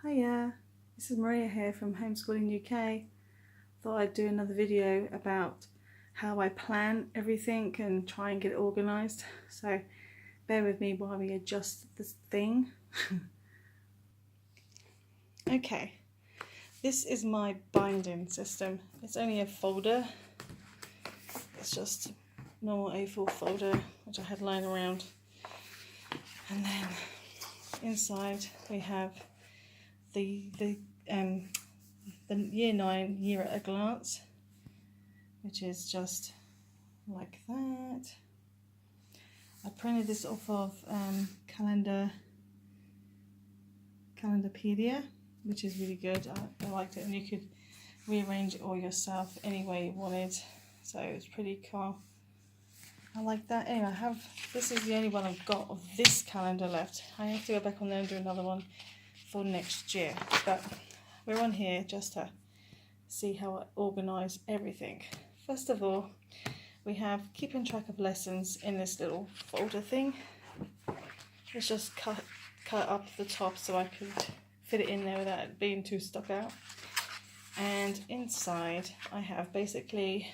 Hiya, this is Maria here from Homeschooling UK. Thought I'd do another video about how I plan everything and try and get it organised. So bear with me while we adjust this thing. Okay, this is my binding system. It's only a folder. It's just normal A4 folder which I had lying around. And then inside we have the Year 9 Year at a Glance, which is just like that. I printed this off of Calendarpedia, which is really good. I liked it, and you could rearrange it all yourself any way you wanted, so it's pretty cool. I like that. Anyway, this is the only one I've got of this calendar left. I have to go back on there and do another one for next year, but we're on here just to see how I organise everything. First of all, we have keeping track of lessons in this little folder thing. It's just cut up the top so I could fit it in there without it being too stuck out. And inside I have basically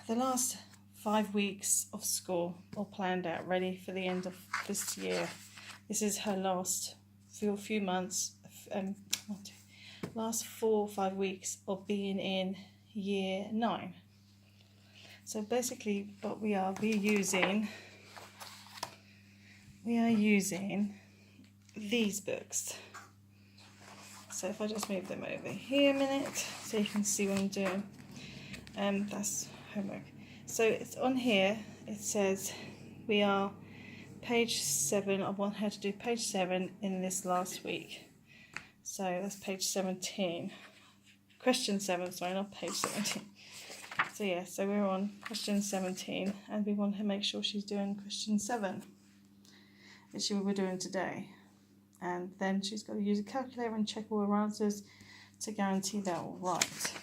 the last 5 weeks of school all planned out, ready for the end of this year. This is her last few months, last 4 or 5 weeks of being in Year 9. So basically what we are using these books. So if I just move them over here a minute so you can see what I'm doing. That's homework. So it's on here, it says we are page 7. I want her to do page 7 in this last week. So that's page 17. Question 7, sorry, not page 17. So yeah, so we're on question 17, and we want to make sure she's doing question 7, which we're doing today. And then she's got to use a calculator and check all her answers to guarantee they're all right.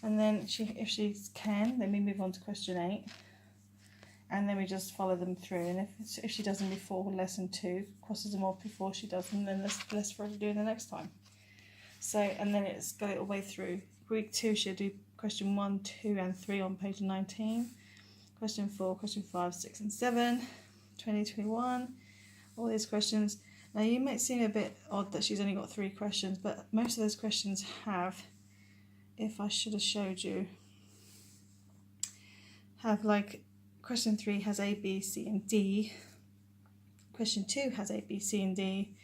And then if she can, then we move on to question 8. And then we just follow them through. And if she does them before lesson 2, crosses them off before she does them, then there's less for her to do the next time. So, and then it's go all the way through. Week 2, she'll do question 1, 2, and 3 on page 19. Question 4, question 5, 6, and 7. 2021. All these questions. Now, you might seem a bit odd that she's only got 3 questions, but most of those questions have, if I should have showed you, have like question 3 has A, B, C, and D. Question 2 has A, B, C, and D.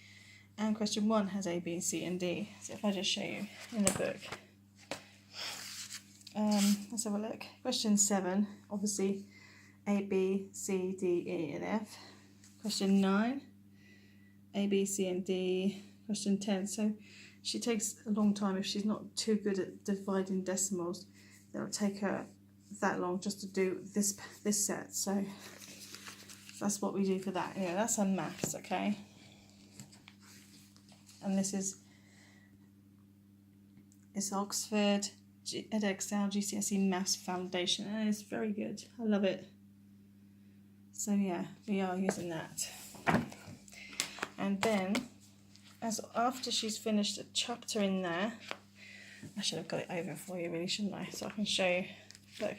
And question 1 has A, B, C, and D. So if I just show you in the book. Let's have a look. Question 7, obviously A, B, C, D, E, and F. Question 9, A, B, C, and D. Question 10. So she takes a long time. If she's not too good at dividing decimals, it'll take her that long just to do this set. So that's what we do for that. Yeah, that's on maths, okay? And this is Oxford edXL GCSE Maths Foundation, and it's very good. I love it. So yeah, we are using that. And then after she's finished a chapter in there, I should have got it over for you really, shouldn't I? So I can show you. Look,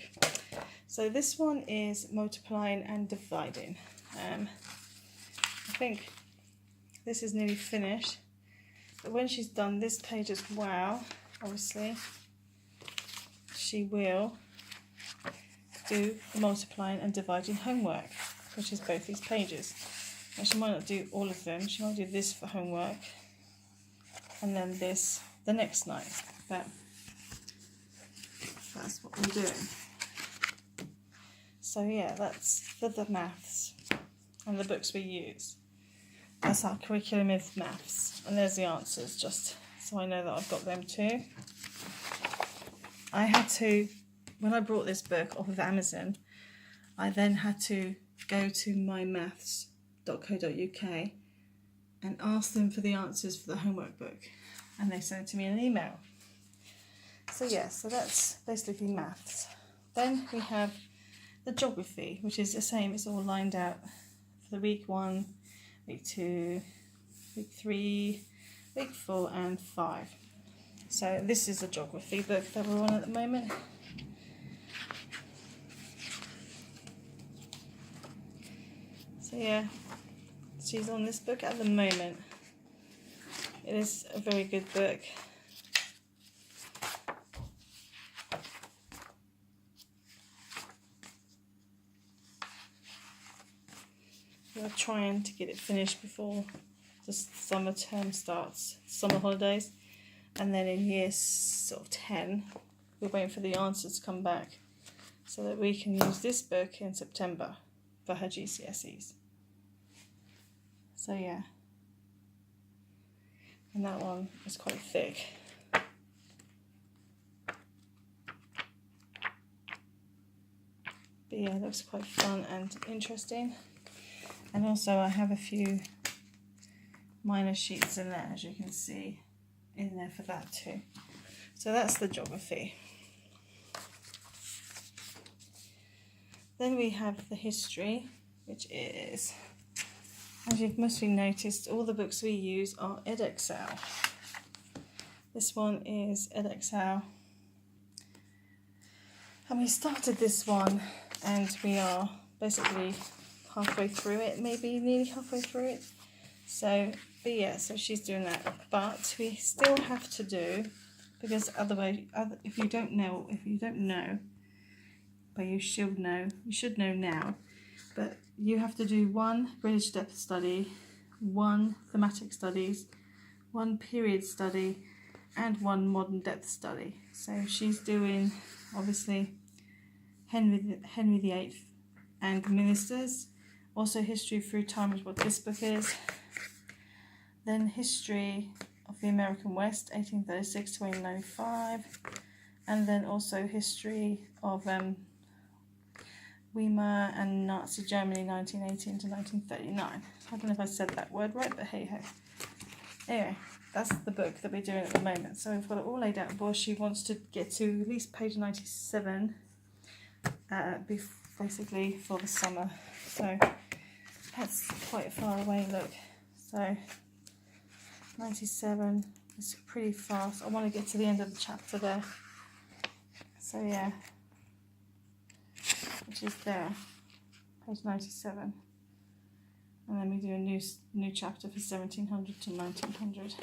so this one is multiplying and dividing. I think this is nearly finished, but when she's done this page as well, obviously, she will do the multiplying and dividing homework, which is both these pages. And she might not do all of them. She might do this for homework, and then this the next night. But that's what we're doing. So yeah, that's for the maths and the books we use. That's our curriculum of maths. And there's the answers, just so I know that I've got them too. I had to, when I brought this book off of Amazon, I then had to go to mymaths.co.uk and ask them for the answers for the homework book. And they sent it to me in an email. So yeah, so that's basically maths. Then we have the geography, which is the same. It's all lined out for the week 1, week 2, week 3, week 4 and 5. So this is a geography book that we're on at the moment. So yeah, she's on this book at the moment. It is a very good book. We're trying to get it finished before the summer term starts, summer holidays. And then in year sort of 10, we're waiting for the answers to come back so that we can use this book in September for her GCSEs. So yeah, and that one is quite thick. But yeah, it looks quite fun and interesting. And also I have a few minor sheets in there, as you can see, in there for that too. So that's the geography. Then we have the history, which is, as you've mostly noticed, all the books we use are Edexcel. This one is Edexcel. And we started this one and we are basically halfway through it, maybe nearly halfway through it. So, but yeah, so she's doing that. But we still have to do, because otherwise, if you don't know, but you should know now, but you have to do 1 British depth study, 1 thematic studies, 1 period study, and 1 modern depth study. So she's doing, obviously, Henry VIII and ministers, also history through time is what this book is, then history of the American West, 1836 to 1895, and then also history of Weimar and Nazi Germany, 1918 to 1939. I don't know if I said that word right, but hey ho. Anyway, that's the book that we're doing at the moment. So we've got it all laid out. Well, she wants to get to at least page 97, basically for the summer. So that's quite far away, look. So 97 is pretty fast. I want to get to the end of the chapter there. So yeah, which is there, page 97. And then we do a new chapter for 1700 to 1900.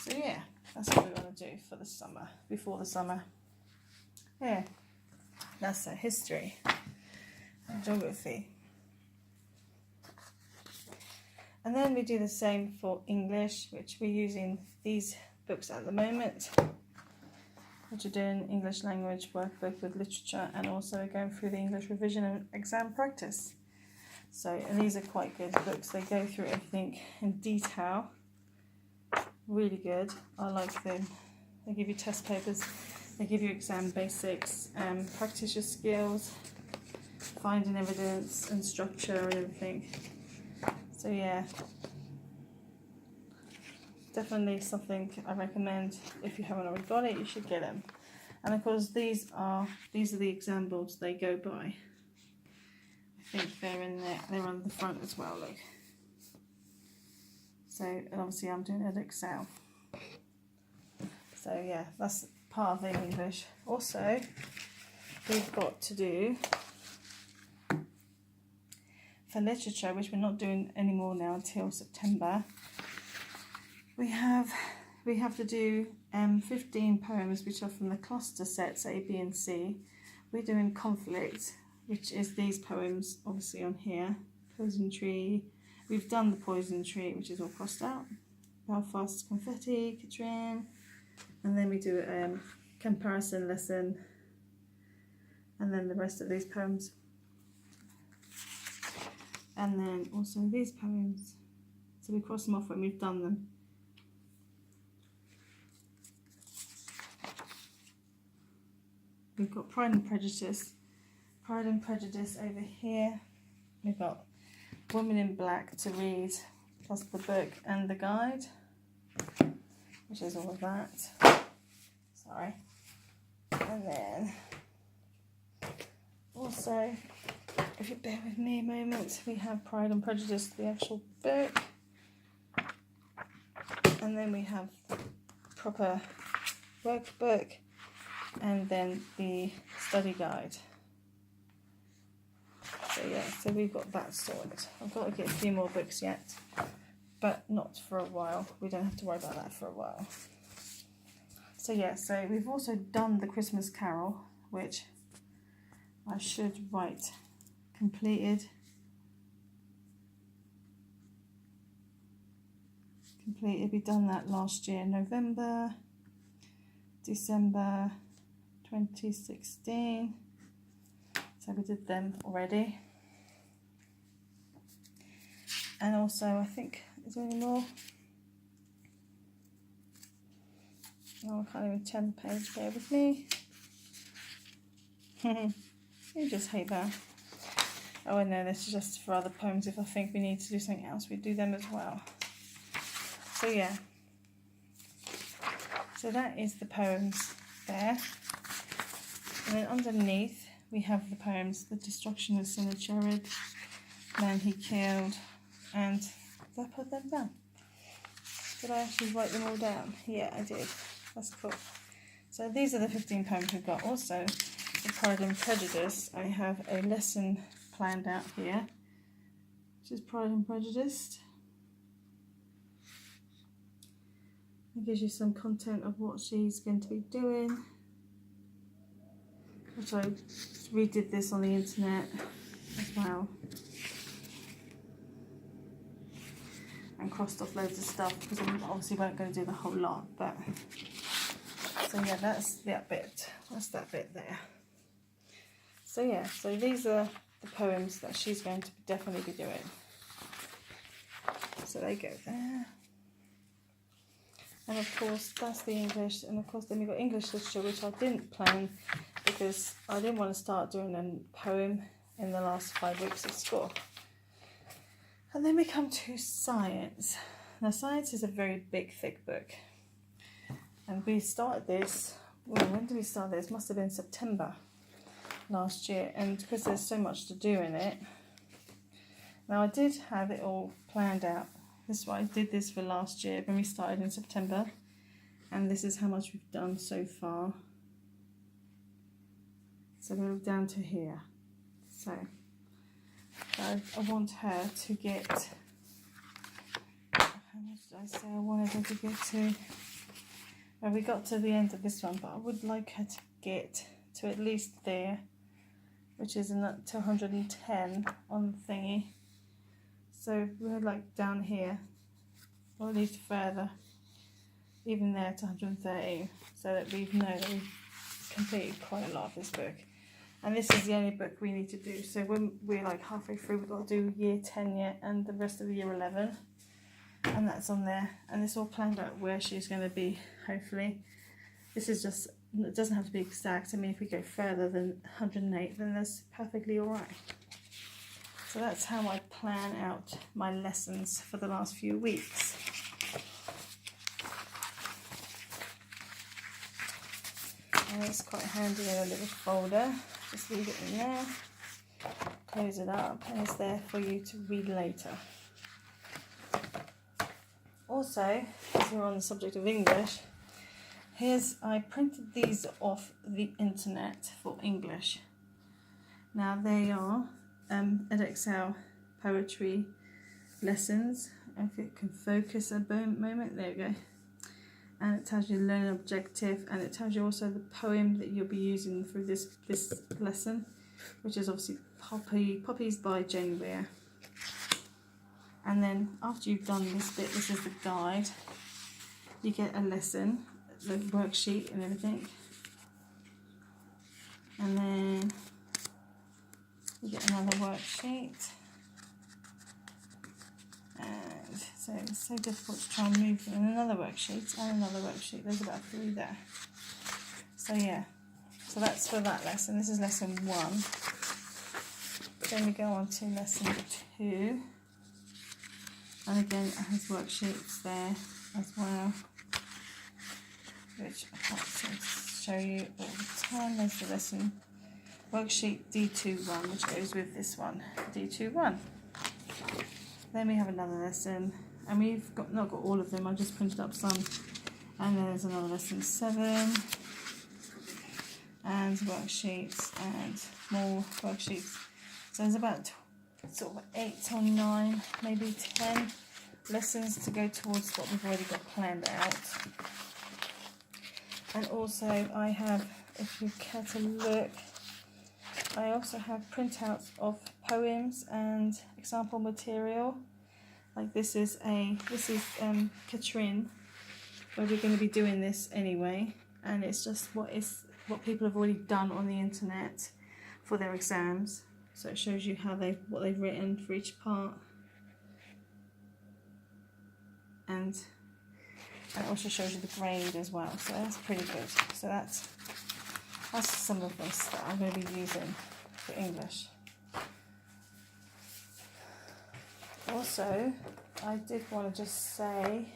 So yeah, that's what we want to do for the summer, before the summer. Yeah, that's our history and geography. And then we do the same for English, which we're using these books at the moment, which are doing English language workbook with literature, and also going through the English revision and exam practice. So, and these are quite good books. They go through everything in detail. Really good. I like them. They give you test papers. They give you exam basics, practice your skills, finding evidence and structure and everything. So yeah, definitely something I recommend. If you haven't already got it, you should get them. And of course, these are the exam boards they go by. I think they're in there. They're on the front as well. Look. So, and obviously, I'm doing Edexcel. So yeah, that's part of the English. Also, we've got to do, for literature, which we're not doing anymore now until September, we have to do 15 poems which are from the cluster sets A, B and C. We're doing conflict, which is these poems obviously on here. Poison Tree. We've done the Poison Tree, which is all crossed out. Belfast Confetti, Katrine. And then we do a comparison lesson. And then the rest of these poems. And then also these poems. So we cross them off when we've done them. We've got Pride and Prejudice. Pride and Prejudice over here. We've got Woman in Black to read, plus the book and the guide, which is all of that. Sorry. And then also, if you bear with me a moment, we have Pride and Prejudice, the actual book. And then we have proper workbook, and then the study guide. So yeah, so we've got that sorted. I've got to get a few more books yet, but not for a while. We don't have to worry about that for a while. So yeah, so we've also done the Christmas Carol, which I should write completed. We've done that last year, November, December 2016. So we did them already. And also, I think, is there any more? No, I can't even turn the page, bear with me. You just hate that. Oh no, this is just for other poems. If I think we need to do something else, we do them as well. So yeah. So that is the poems there. And then underneath we have the poems, The Destruction of Sennacherib, Man He Killed, and did I put them down? Did I actually write them all down? Yeah, I did. That's cool. So these are the 15 poems we've got. Also, for Pride and Prejudice, I have a lesson planned out here, which is Pride and Prejudice. It gives you some content of what she's going to be doing. Which I redid this on the internet as well. And crossed off loads of stuff because I obviously weren't going to do the whole lot. But so yeah, that's that bit. That's that bit there. So yeah, so these are the poems that she's going to definitely be doing. So they go there. And of course, that's the English. And of course, then we've got English literature, which I didn't plan because I didn't want to start doing a poem in the last 5 weeks of school. And then we come to science. Now, science is a very big, thick book. And we started this, well, when did we start this? Must have been September last year. And because there's so much to do in it. Now, I did have it all planned out. This is why I did this for last year when we started in September. And this is how much we've done so far. So we're down to here. So I want her to get, how much did I say I wanted her to get to? Well, we got to the end of this one, but I would like her to get to at least there, which is to 110 on the thingy. So we're like down here, or at least further, even there to 130, so that we know that we've completed quite a lot of this book. And this is the only book we need to do. So when we're like halfway through, we've got to do year 10 yet and the rest of year 11. And that's on there. And it's all planned out where she's going to be, hopefully. This is just, it doesn't have to be exact. I mean, if we go further than 108, then that's perfectly all right. So that's how I plan out my lessons for the last few weeks. And it's quite handy in a little folder. Just leave it in there, close it up, and it's there for you to read later. Also, as we're on the subject of English, I printed these off the internet for English. Now they are EdXL poetry lessons. If it can focus a moment, there we go. And it tells you the learning objective, and it tells you also the poem that you'll be using through this lesson, which is obviously Poppies by Jane Weir. And then after you've done this bit, this is the guide, you get a lesson, the worksheet and everything. And then you get another worksheet. And so it's so difficult to try and move them. And another worksheet and another worksheet. There's about 3 there. So yeah, so that's for that lesson. This is lesson 1. Then we go on to lesson 2. And again, it has worksheets there as well, which I can't show you all the time. There's the lesson worksheet D21, which goes with this one, D21. Then we have another lesson, and we've not got all of them, I just printed up some. And then there's another lesson 7 and worksheets and more worksheets. So there's about sort of 8 or 9, maybe 10 lessons to go towards what we've already got planned out. And also I have, if you care to look, I also have printouts of poems and example material. Like this is Katrin, where we're going to be doing this anyway, and it's just what people have already done on the internet for their exams. So it shows you what they've written for each part, and it also shows you the grade as well. So that's pretty good. So that's some of this that I'm going to be using for English. Also, I did want to just say,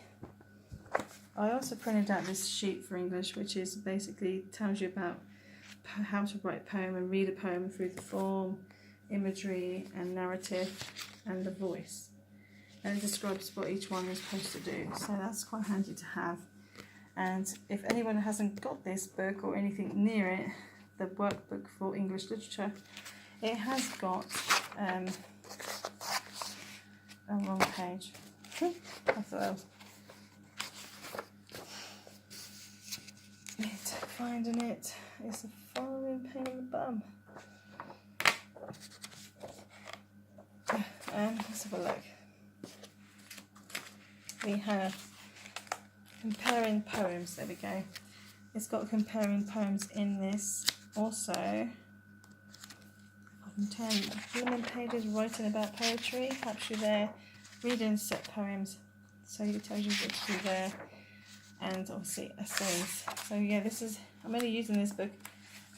I also printed out this sheet for English, which is basically tells you about how to write a poem and read a poem through the form, imagery and narrative and the voice. And it describes what each one is supposed to do. So that's quite handy to have. And if anyone hasn't got this book or anything near it, the workbook for English literature, it has got a wrong page. I thought that was finding it is a following pain in the bum. Let's have a look. We have comparing poems. There we go. It's got comparing poems in this. Also, 10 human pages writing about poetry. Helps you there. Reading set poems. So it tells you what to do there. And obviously essays. So yeah, I'm only using this book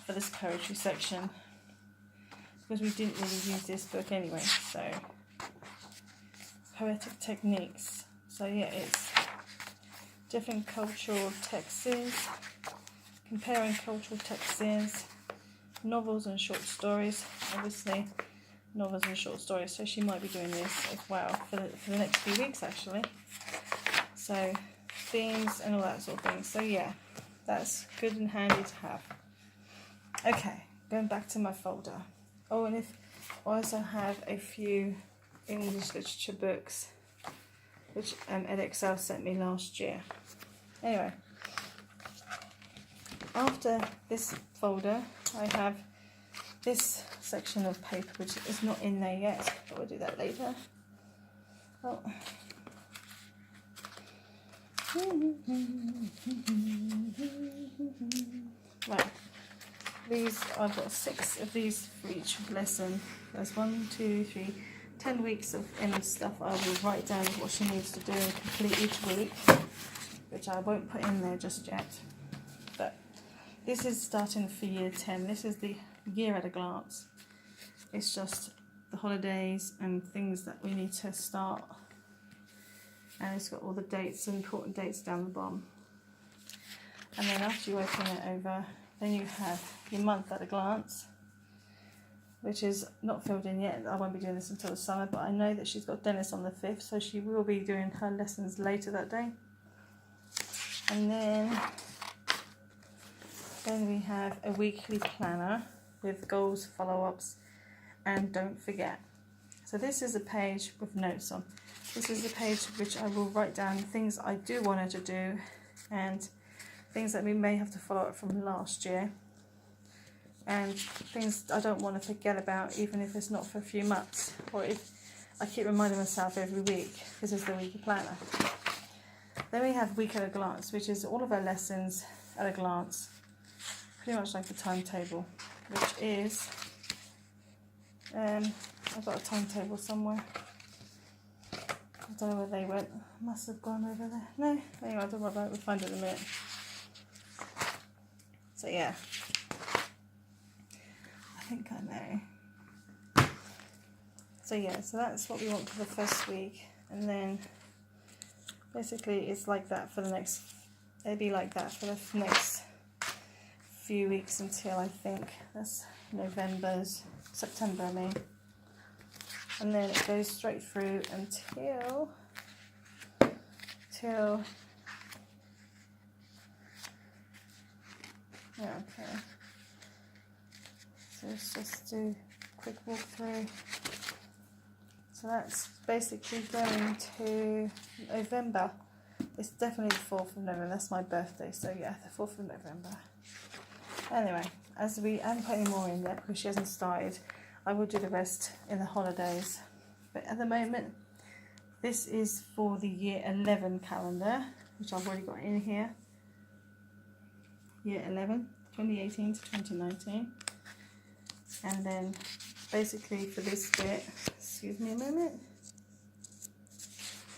for this poetry section because we didn't really use this book anyway. So poetic techniques. So yeah, it's different cultural texts, comparing cultural texts, novels and short stories. Obviously, novels and short stories. So she might be doing this as well for the next few weeks actually. So themes and all that sort of thing. So yeah, that's good and handy to have. Okay, going back to my folder. Oh, and I also have a few English literature books which EdXL sent me last year. Anyway, after this folder I have this section of paper which is not in there yet, but we'll do that later. Oh. Right, I've got 6 of these for each lesson. There's 1, 2, 3, 10 weeks of stuff I will write down what she needs to do and complete each week, which I won't put in there just yet. But this is starting for year 10. This is the year at a glance. It's just the holidays and things that we need to start. And it's got all the dates, important dates down the bottom. And then after you open it over, then you have your month at a glance, which is not filled in yet. I won't be doing this until the summer, but I know that she's got Dennis on the 5th, so she will be doing her lessons later that day. And then we have a weekly planner with goals, follow-ups, and don't forget. So this is a page with notes on. This is the page which I will write down things I do want her to do and things that we may have to follow up from last year and things I don't want to forget about, even if it's not for a few months, or if I keep reminding myself every week. This is the weekly planner. Then we have week at a glance, which is all of our lessons at a glance, pretty much like the timetable, which is I've got a timetable somewhere. I don't know where they went. Must have gone over there. No, anyway, I don't worry about it. We'll find it in a minute. So yeah, I think I know. So yeah, so that's what we want for the first week, and then basically it's like that for the next. It'll be like that for the next few weeks until I think that's September, I mean. And then it goes straight through until till, yeah, okay. So let's just do a quick walkthrough. So that's basically going to November. It's definitely the 4th of November. That's my birthday. So yeah, the 4th of November. Anyway, as we haven't put any more in yet because she hasn't started, I will do the rest in the holidays. But at the moment, this is for the year 11 calendar, which I've already got in here. Year 11, 2018 to 2019. And then basically for this bit, excuse me a moment.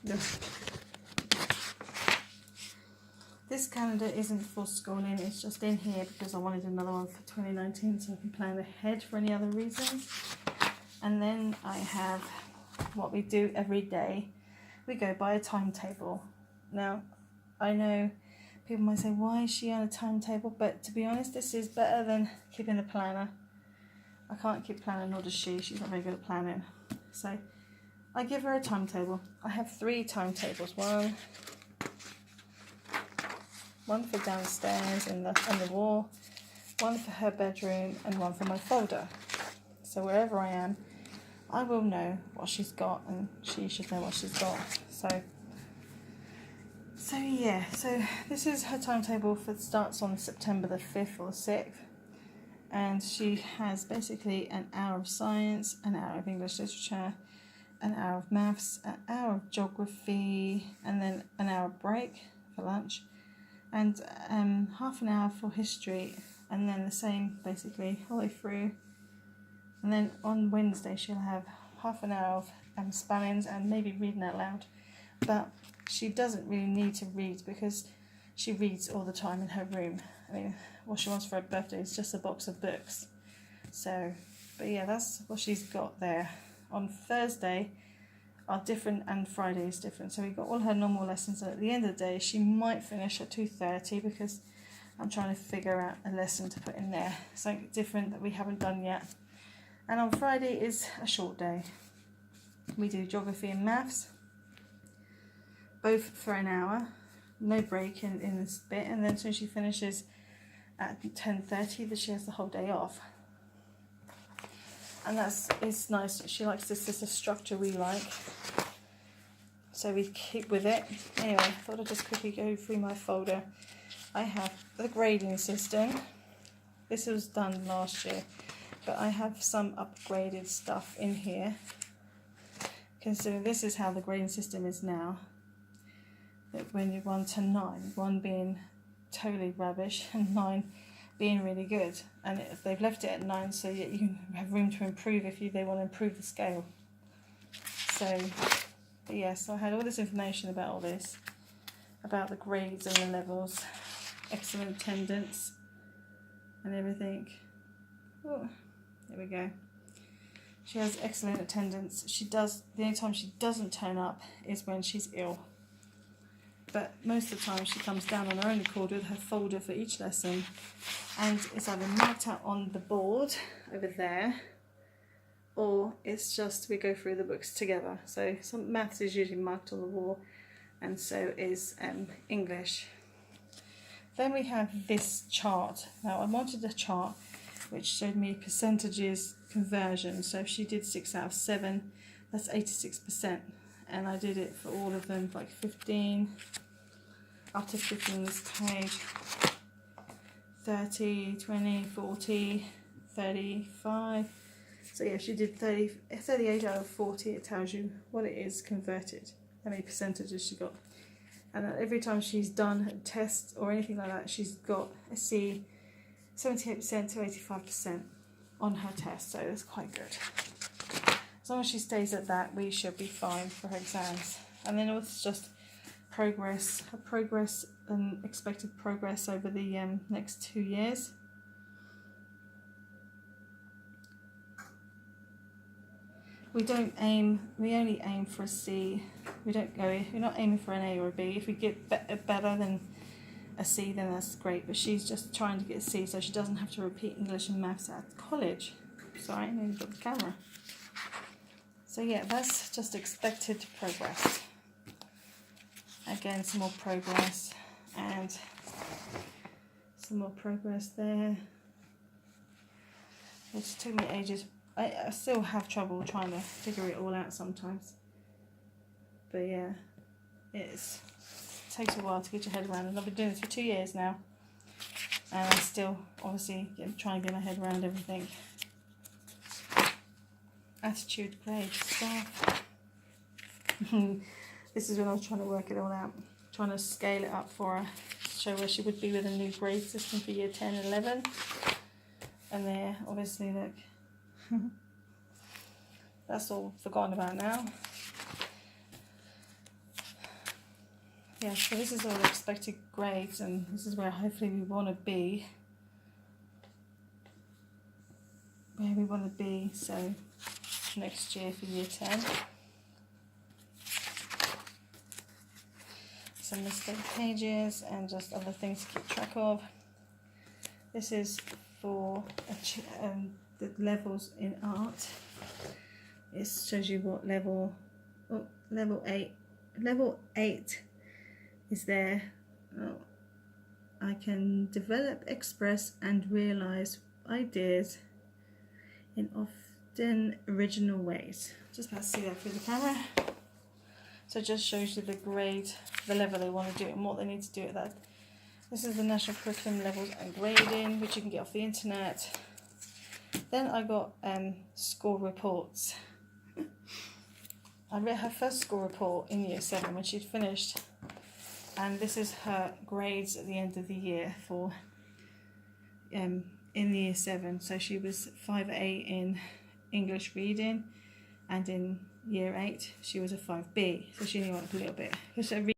No. This calendar isn't for schooling, it's just in here because I wanted another one for 2019 so I can plan ahead for any other reasons. And then I have what we do every day. We go by a timetable. Now, I know people might say, why is she on a timetable? But to be honest, this is better than keeping a planner. I can't keep planning, nor does she. She's not very good at planning. So I give her a timetable. I have 3 timetables. One for downstairs on the wall, one for her bedroom, and one for my folder. So wherever I am, I will know what she's got, and she should know what she's got. So yeah, so this is her timetable for starts on September the 5th or the 6th. And she has basically an hour of science, an hour of English literature, an hour of maths, an hour of geography, and then an hour break for lunch, and half an hour for history, and then the same basically all the way through. And then on Wednesday she'll have half an hour of spellings and maybe reading out loud. But she doesn't really need to read because she reads all the time in her room. I mean, what she wants for her birthday is just a box of books. So, but yeah, that's what she's got there. On Thursday are different and Friday is different. So we've got all her normal lessons, and at the end of the day she might finish at 2:30 because I'm trying to figure out a lesson to put in there. Something different that we haven't done yet. And on Friday is a short day. We do geography and maths, both for an hour, no break in this bit, and then as soon as she finishes at 10:30, that she has the whole day off. And it's nice. She likes this. This is a structure we like, so we keep with it. Anyway, I thought I'd just quickly go through my folder. I have the grading system. This was done last year, but I have some upgraded stuff in here. Considering this is how the grading system is now. That when you 1 to 9, 1 being totally rubbish and 9 being really good, and if they've left it at 9 so that you have room to improve if they want to improve the scale. So yes, I had all this information about all this, about the grades and the levels, excellent attendance and everything. Oh, there we go. She has excellent attendance. The only time she doesn't turn up is when she's ill. But most of the time she comes down on her own accord with her folder for each lesson, and it's either marked out on the board over there, or it's just we go through the books together. So some maths is usually marked on the wall, and so is English. Then we have this chart. Now I wanted a chart which showed me percentages conversion. So if she did 6 out of 7, that's 86%. And I did it for all of them, like 15, up to 15 this page, 30, 20, 40, 35. So yeah, she did 38 out of 40. It tells you what it is converted, how many percentages she got. And every time she's done a test or anything like that, she's got a C, 78% to 85% on her test, so that's quite good. As long as she stays at that, we should be fine for her exams. And then it's just progress, her progress and expected progress over the next 2 years. We only aim for a C. We're not aiming for an A or a B. If we get better than a C, then that's great. But she's just trying to get a C so she doesn't have to repeat English and maths at college. Sorry, I nearly got the camera. So yeah, that's just expected progress. Again, some more progress, and some more progress there. It just took me ages. I still have trouble trying to figure it all out sometimes. But yeah, it takes a while to get your head around, and I've been doing this for 2 years now. And I'm still, obviously, trying to get my head around everything. Attitude, grade, staff. This is when I was trying to work it all out. Trying to scale it up for her. Show where she would be with a new grade system for year 10 and 11. And there, obviously, look. That's all forgotten about now. Yeah, so this is all expected grades, and this is where hopefully we want to be. Where we want to be, so next year for year 10. Some mistake pages and just other things to keep track of. This is for the levels in art. It shows you what level, level 8. Level 8 is there. Oh, I can develop, express and realise ideas in often original ways. Just about to see that through the camera. So it just shows you the grade, the level they want to do and what they need to do at that. This is the National Curriculum Levels and Grading, which you can get off the internet. Then I got school reports. I read her first school report in year 7 when she'd finished. And this is her grades at the end of the year for in year 7. So she was 5A in English reading, and in year 8 she was a 5B. So she only went up a little bit.